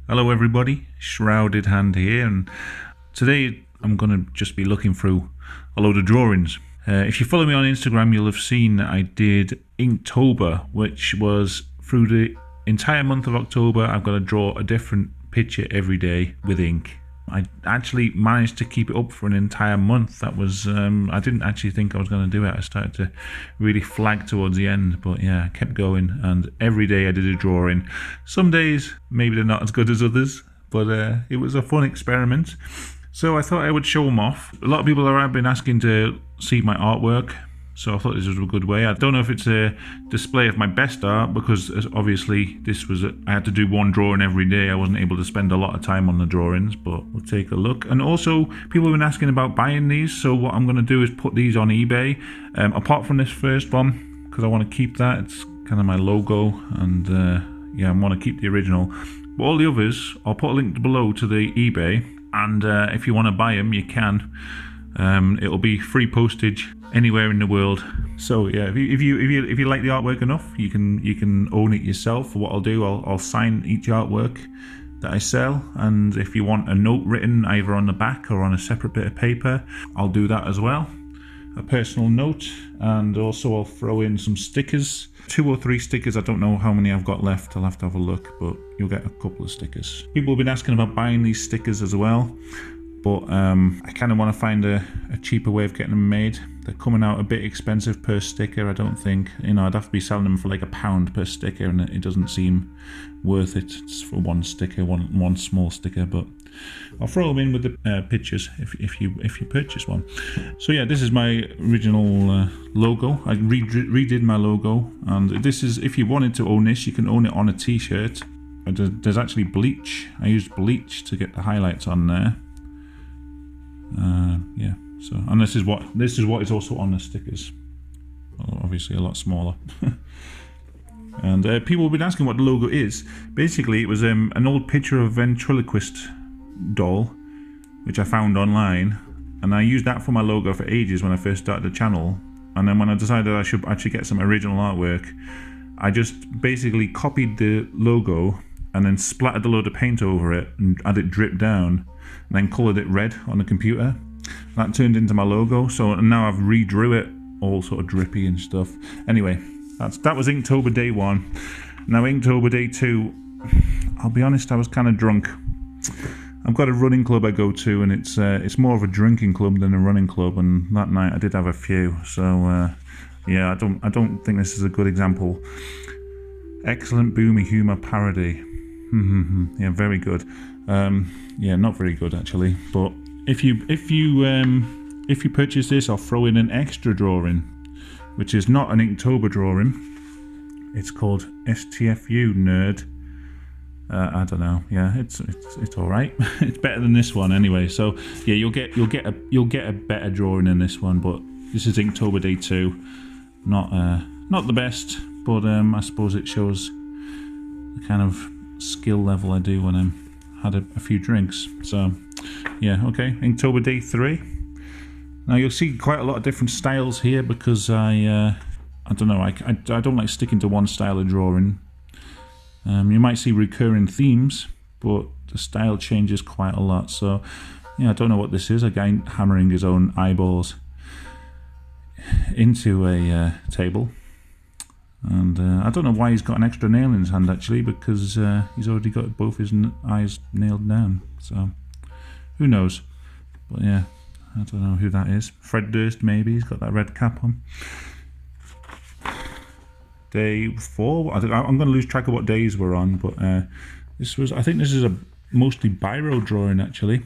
Hello everybody, Shrouded Hand here, and today I'm going to just be looking through a load of drawings. If you follow me on Instagram, you'll have seen that I did Inktober, which was through the entire month of October. I've got to draw a different picture every day with ink. I actually managed to keep it up for an entire month. That was, I didn't actually think I was going to do it. I started to really flag towards the end, but yeah, I kept going, and every day I did a drawing. Some days, maybe they're not as good as others, but it was a fun experiment. So I thought I would show them off. A lot of people have been asking to see my artwork, so I thought this was a good way. I don't know if it's a display of my best art, because obviously I had to do one drawing every day. I wasn't able to spend a lot of time on the drawings, but we'll take a look. And also, people have been asking about buying these, so what I'm going to do is put these on eBay. Apart from this first one, because I want to keep that. It's kind of my logo, and yeah, I want to keep the original. But all the others, I'll put a link below to the eBay, and if you want to buy them, you can. It'll be free postage anywhere in the world. So yeah, if you like the artwork enough, you can own it yourself. What I'll do, I'll sign each artwork that I sell, and if you want a note written either on the back or on a separate bit of paper, I'll do that as well. A personal note, and also I'll throw in some stickers. 2 or 3 stickers, I don't know how many I've got left, I'll have to have a look, but you'll get a couple of stickers. People have been asking about buying these stickers as well, but I kind of want to find a cheaper way of getting them made. They're coming out a bit expensive per sticker. I don't think, I'd have to be selling them for like £1 per sticker, and it doesn't seem worth it. It's for one sticker, one small sticker, but I'll throw them in with the pictures if you purchase one. So yeah, this is my original logo. I redid my logo, and this is, if you wanted to own this, you can own it on a t-shirt. There's actually bleach. I used bleach to get the highlights on there. Yeah, so, and this is what is also on the stickers. Well, obviously a lot smaller. And people have been asking what the logo is. Basically, it was an old picture of a ventriloquist doll, which I found online, and I used that for my logo for ages when I first started the channel. And then when I decided I should actually get some original artwork, I just basically copied the logo and then splattered a load of paint over it and had it drip down, and then coloured it red on the computer. That turned into my logo. So now I've redrew it all sort of drippy and stuff. Anyway, that was Inktober Day 1. Now Inktober Day 2, I'll be honest, I was kind of drunk. I've got a running club I go to, and it's more of a drinking club than a running club, and that night I did have a few. So yeah, I don't think this is a good example. Excellent boomy humour parody. Yeah, very good. Yeah, not very good actually. But if you purchase this, I'll throw in an extra drawing, which is not an Inktober drawing. It's called STFU Nerd. I don't know. Yeah, it's all right. It's better than this one anyway. So yeah, you'll get a better drawing than this one. But this is Inktober Day 2. Not the best, but I suppose it shows the kind of skill level I do when I'm had a few drinks. So yeah, okay. Inktober Day 3. Now you'll see quite a lot of different styles here, because I don't know. I don't like sticking to one style of drawing. You might see recurring themes, but the style changes quite a lot. So yeah, I don't know what this is. A guy hammering his own eyeballs into a table. And I don't know why he's got an extra nail in his hand actually, because he's already got both his eyes nailed down. So who knows? But yeah, I don't know who that is. Fred Durst maybe. He's got that red cap on. Day 4. I'm going to lose track of what days we're on, but I think this is a mostly biro drawing actually,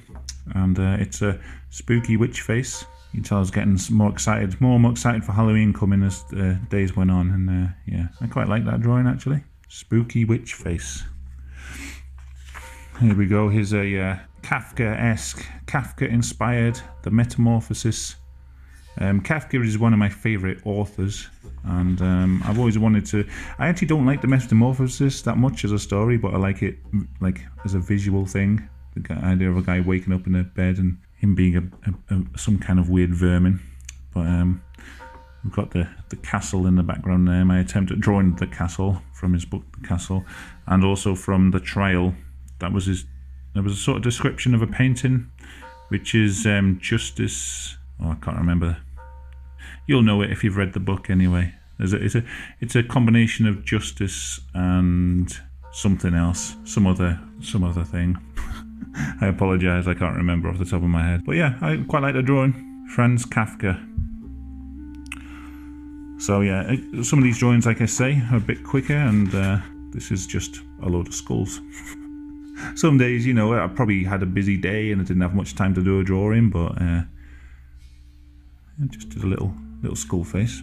and it's a spooky witch face. You can tell I was getting more excited for Halloween coming as days went on, and yeah, I quite like that drawing actually. Spooky witch face. Here we go. Here's a Kafka-esque, Kafka-inspired The Metamorphosis. Kafka is one of my favourite authors, and I've always wanted to. I actually don't like The Metamorphosis that much as a story, but I like it like as a visual thing. The idea of a guy waking up in a bed and him being some kind of weird vermin. But we've got the castle in the background there. My attempt at drawing the castle from his book, The Castle, and also from the trial That was his. There was a sort of description of a painting, which is Justice. Oh, I can't remember. You'll know it if you've read the book anyway. It's a combination of justice and something else, some other thing. I apologise, I can't remember off the top of my head. But yeah, I quite like the drawing. Franz Kafka. So yeah, some of these drawings, like I say, are a bit quicker, and this is just a load of skulls. Some days, you know, I probably had a busy day and I didn't have much time to do a drawing, but I just did a little skull face.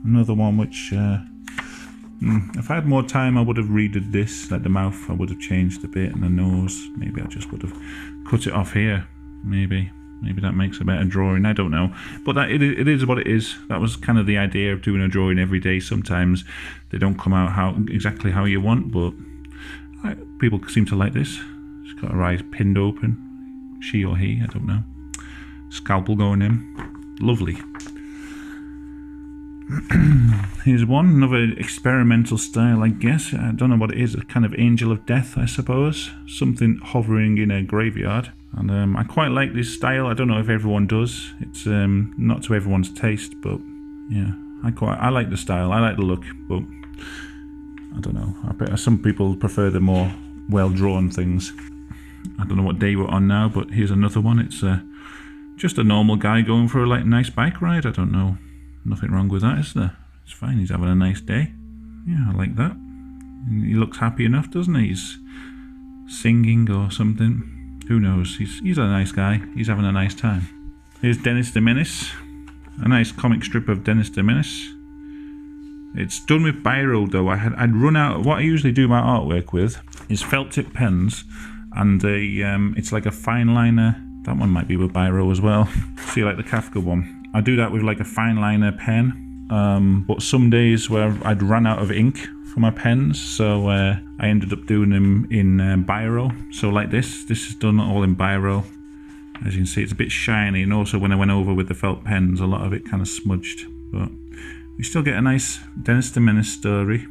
Another one which, if I had more time, I would have redid this. Like the mouth, I would have changed a bit, and the nose, maybe I just would have cut it off here. Maybe that makes a better drawing. I don't know, but it is what it is. That was kind of the idea of doing a drawing every day. Sometimes they don't come out exactly how you want, but people seem to like this. She's got her eyes pinned open. She or he, I don't know. Scalpel going in. Lovely. Here's one, another experimental style, I guess. I don't know what it is, a kind of angel of death, I suppose. Something hovering in a graveyard. And I quite like this style. I don't know if everyone does. It's not to everyone's taste, but yeah, I like the style. I like the look, but I don't know. I bet some people prefer the more well-drawn things. I don't know what day we're on now, but here's another one. It's just a normal guy going for a nice bike ride. I don't know. Nothing wrong with that, is there? It's fine, he's having a nice day. Yeah, I like that. He looks happy enough, doesn't he? He's singing or something. Who knows? He's a nice guy. He's having a nice time. Here's Dennis the Menace. A nice comic strip of Dennis the Menace. It's done with biro though. I'd run out. What I usually do my artwork with is felt tip pens, and it's like a fine liner. That one might be with biro as well. See, like the Kafka one. I do that with like a fine liner pen, but some days where I'd run out of ink for my pens, so I ended up doing them in biro. So like this is done all in biro. As you can see, it's a bit shiny, and also when I went over with the felt pens, a lot of it kind of smudged, but we still get a nice Dennis the Menace story.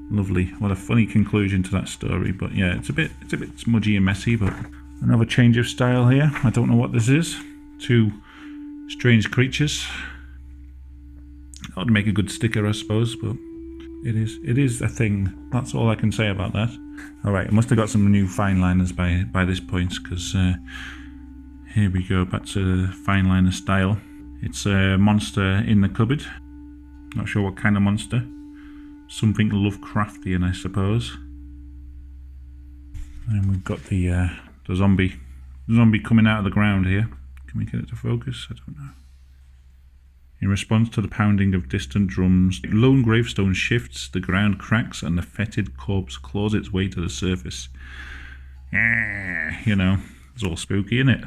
Lovely. What a funny conclusion to that story, but yeah, it's a bit smudgy and messy, but another change of style here. I don't know what this is. Two strange creatures. That would make a good sticker, I suppose, but it is a thing. That's all I can say about that. Alright, I must have got some new fine liners by this point, because here we go, back to the fine liner style. It's a monster in the cupboard. Not sure what kind of monster. Something Lovecraftian, I suppose. And we've got the zombie coming out of the ground here. Can we get it to focus? I don't know. In response to the pounding of distant drums, the lone gravestone shifts, the ground cracks, and the fetid corpse claws its way to the surface. You know, it's all spooky, isn't it?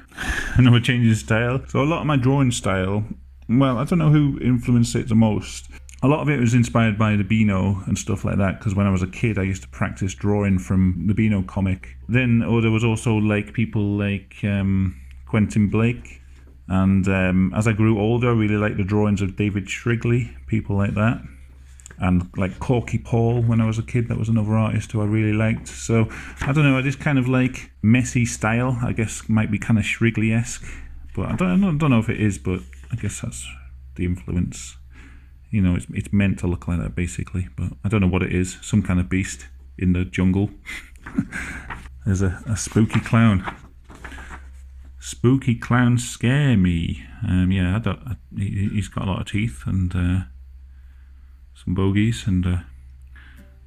Another change in style. So a lot of my drawing style, well, I don't know who influenced it the most. A lot of it was inspired by the Beano and stuff like that, because when I was a kid I used to practice drawing from the Beano comic. Then there was also like people like Quentin Blake, and as I grew older I really liked the drawings of David Shrigley, people like that. And like Corky Paul when I was a kid, that was another artist who I really liked. So I don't know, I just kind of like messy style, I guess might be kind of Shrigley-esque, but I don't know if it is, but I guess that's the influence. You know, it's meant to look like that basically, but I don't know what it is. Some kind of beast in the jungle. There's a spooky clown. Spooky clown scare me. Yeah, he's got a lot of teeth and some bogies and a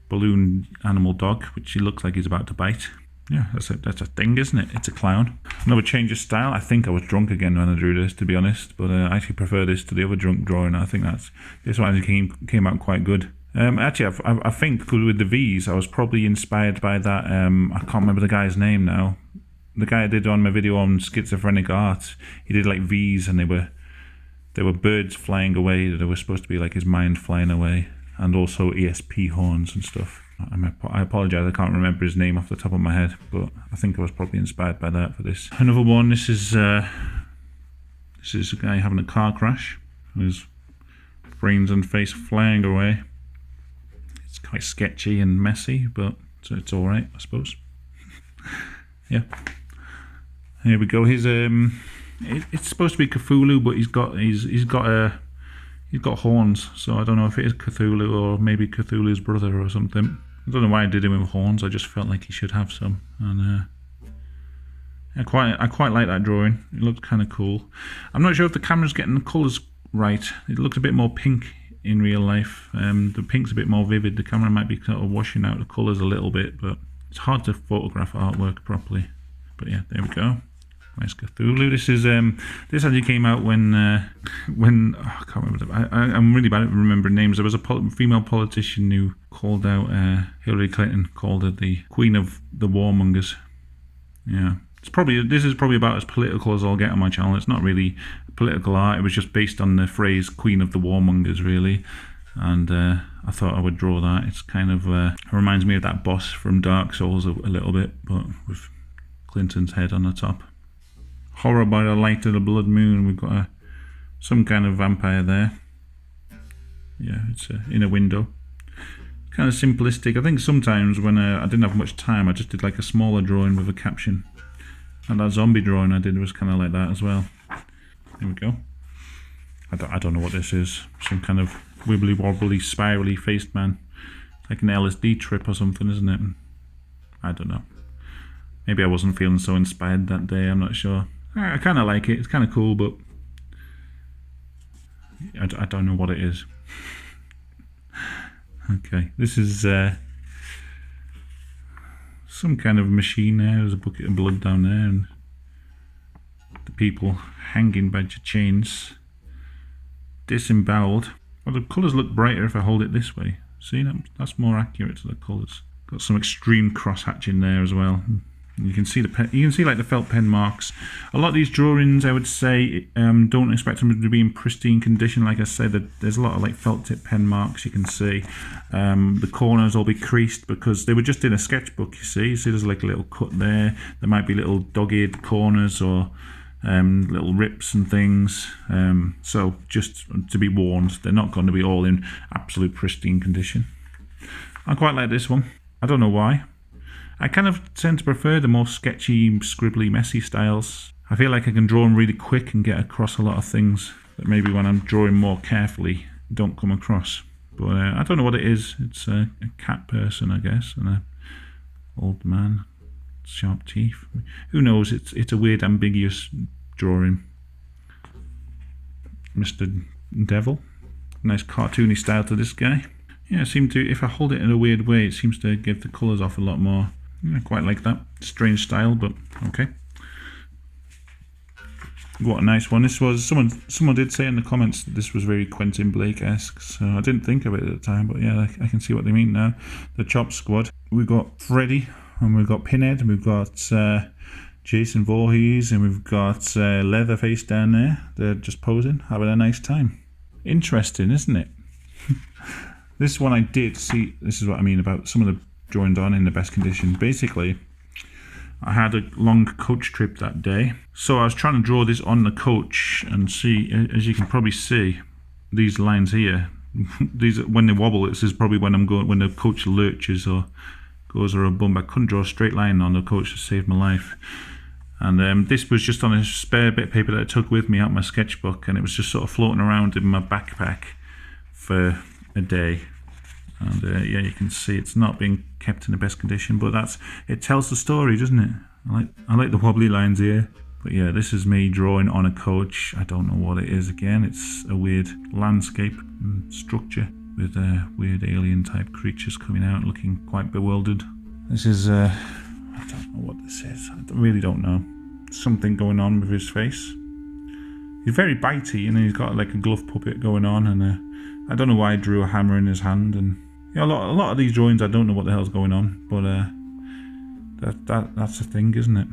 balloon animal dog, which he looks like he's about to bite. Yeah, that's a thing, isn't it? It's a clown. Another change of style. I think I was drunk again when I drew this, to be honest, but I actually prefer this to the other drunk drawing. I think this one came out quite good. Actually, I think with the V's, I was probably inspired by that. I can't remember the guy's name now. The guy I did on my video on schizophrenic art, he did like V's, and they were birds flying away. They were supposed to be like his mind flying away, and also ESP horns and stuff. I apologise, I can't remember his name off the top of my head, but I think I was probably inspired by that for this. Another one, this is a guy having a car crash, his brains and face flying away. quite sketchy and messy, but so it's all right, I suppose. Yeah. Here we go. He's it's supposed to be Cthulhu, but he's got horns. So I don't know if it is Cthulhu or maybe Cthulhu's brother or something. I don't know why I did him with horns. I just felt like he should have some, and I quite like that drawing. It looked kind of cool. I'm not sure if the camera's getting the colours right. It looks a bit more pink in real life. The pink's a bit more vivid. The camera might be sort of washing out the colours a little bit, but it's hard to photograph artwork properly. But yeah, there we go. Nice Cthulhu. This actually came out when I can't remember. I'm really bad at remembering names. There was a female politician who called out Hillary Clinton, called her the Queen of the Warmongers. Yeah, this is probably about as political as I'll get on my channel. It's not really political art. It was just based on the phrase Queen of the Warmongers, really. And I thought I would draw that. It's kind of it reminds me of that boss from Dark Souls a little bit, but with Clinton's head on the top. Horror by the light of the blood moon. We've got some kind of vampire there. Yeah, it's in a window. Kind of simplistic. I think sometimes when I didn't have much time, I just did like a smaller drawing with a caption. And that zombie drawing I did was kind of like that as well. There we go. I don't know what this is. Some kind of wibbly wobbly, spirally faced man. Like an LSD trip or something, isn't it? I don't know. Maybe I wasn't feeling so inspired that day. I'm not sure. I kind of like it. It's kind of cool, but I don't know what it is. Okay, this is some kind of machine there. There's a bucket of blood down there, and the people hanging by chains, disemboweled. Well, the colours look brighter if I hold it this way. See, that's more accurate to the colours. Got some extreme cross-hatching there as well. You can see like the felt pen marks. A lot of these drawings, I would say, don't expect them to be in pristine condition. Like I said, there's a lot of like felt tip pen marks you can see. The corners will be creased because they were just in a sketchbook. You see there's like a little cut there. There might be little dog-eared corners or little rips and things. So just to be warned, they're not going to be all in absolute pristine condition. I quite like this one. I don't know why. I kind of tend to prefer the more sketchy, scribbly, messy styles. I feel like I can draw them really quick and get across a lot of things that maybe when I'm drawing more carefully don't come across. But I don't know what it is. It's a cat person, I guess, and an old man, sharp teeth. Who knows? It's a weird, ambiguous drawing. Mr. Devil. Nice cartoony style to this guy. Yeah, if I hold it in a weird way, it seems to give the colours off a lot more. I quite like that. Strange style, but okay. What a nice one. This was, someone did say in the comments that this was very Quentin Blake-esque, so I didn't think of it at the time, but yeah, I can see what they mean now. The Chop Squad. We've got Freddy, and we've got Pinhead, and we've got Jason Voorhees, and we've got Leatherface down there. They're just posing, having a nice time. Interesting, isn't it? This one I did see, this is what I mean about some of the drawings aren't in the best condition. Basically, I had a long coach trip that day, so I was trying to draw this on the coach and see, as you can probably see, these lines here, these when they wobble, this is probably when when the coach lurches or goes or a bump. I couldn't draw a straight line on the coach to save my life. And this was just on a spare bit of paper that I took with me out of my sketchbook, and it was just sort of floating around in my backpack for a day. And yeah, you can see it's not being kept in the best condition, but it tells the story, doesn't it? I like the wobbly lines here. But yeah, this is me drawing on a coach. I don't know what it is again. It's a weird landscape and structure with weird alien type creatures coming out looking quite bewildered. This is I don't know what this is. I really don't know. Something going on with his face. He's very bitey, and he's got like a glove puppet going on, and I don't know why I drew a hammer in his hand, and a lot of these drawings I don't know what the hell's going on, but that's the thing, isn't it?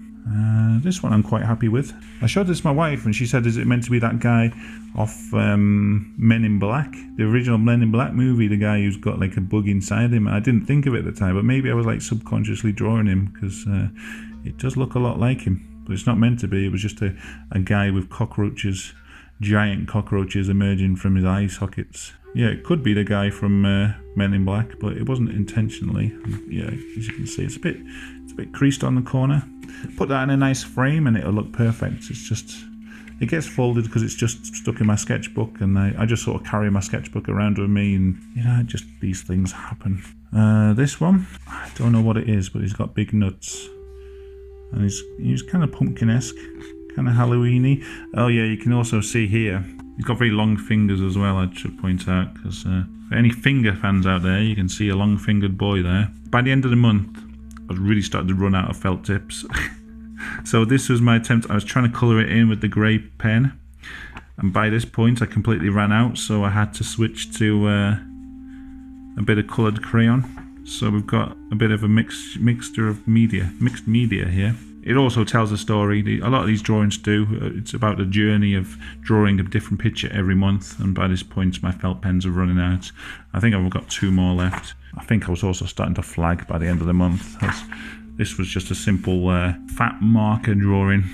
This one I'm quite happy with. I showed this to my wife, and she said, "Is it meant to be that guy off Men in Black, the original Men in Black movie? The guy who's got like a bug inside him?" I didn't think of it at the time, but maybe I was like subconsciously drawing him because it does look a lot like him. But it's not meant to be. It was just a guy with cockroaches, giant cockroaches emerging from his eye sockets. Yeah, it could be the guy from Men in Black, but it wasn't intentionally. Yeah, as you can see, it's a bit creased on the corner. Put that in a nice frame and it'll look perfect. It's just, it gets folded because it's just stuck in my sketchbook, and I just sort of carry my sketchbook around with me, and you know, just these things happen. This one, I don't know what it is, but he's got big nuts, and he's kind of pumpkin-esque, kind of Halloween-y. Oh yeah, you can also see here, he's got very long fingers as well, I should point out, because for any finger fans out there, you can see a long-fingered boy there. By the end of the month, I was really starting to run out of felt tips. So this was my attempt. I was trying to colour it in with the grey pen, and by this point I completely ran out, so I had to switch to a bit of coloured crayon. So we've got a bit of a mixed media here. It also tells a story. A lot of these drawings do. It's about the journey of drawing a different picture every month, and by this point my felt pens are running out. I think I've got 2 more left. I think I was also starting to flag by the end of the month. This was just a simple fat marker drawing,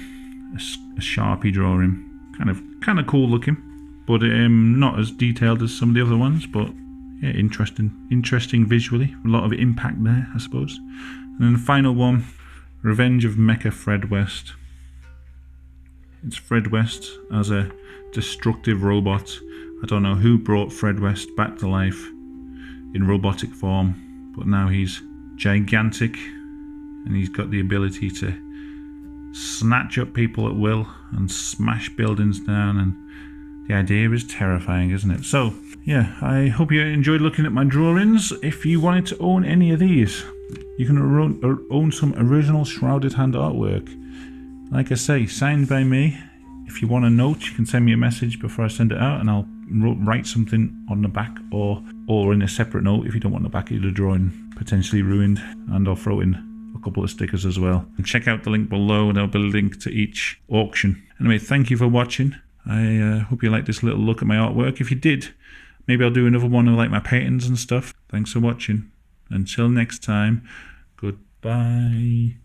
a Sharpie drawing. Kind of cool looking, but not as detailed as some of the other ones, but yeah, interesting visually. A lot of impact there, I suppose. And then the final one, Revenge of Mecha Fred West. It's Fred West as a destructive robot. I don't know who brought Fred West back to life in robotic form, but now he's gigantic, and he's got the ability to snatch up people at will and smash buildings down, and the idea is terrifying, isn't it? So yeah, I hope you enjoyed looking at my drawings. If you wanted to own any of these, you can own some original Shrouded hand artwork. Like I say, signed by me. If you want a note, you can send me a message before I send it out, and I'll write something on the back, or in a separate note if you don't want the back of the drawing potentially ruined, and I'll throw in a couple of stickers as well. And check out the link below, there'll be a link to each auction. Anyway, thank you for watching. I hope you liked this little look at my artwork. If you did, maybe I'll do another one of like my paintings and stuff. Thanks for watching. Until next time, goodbye.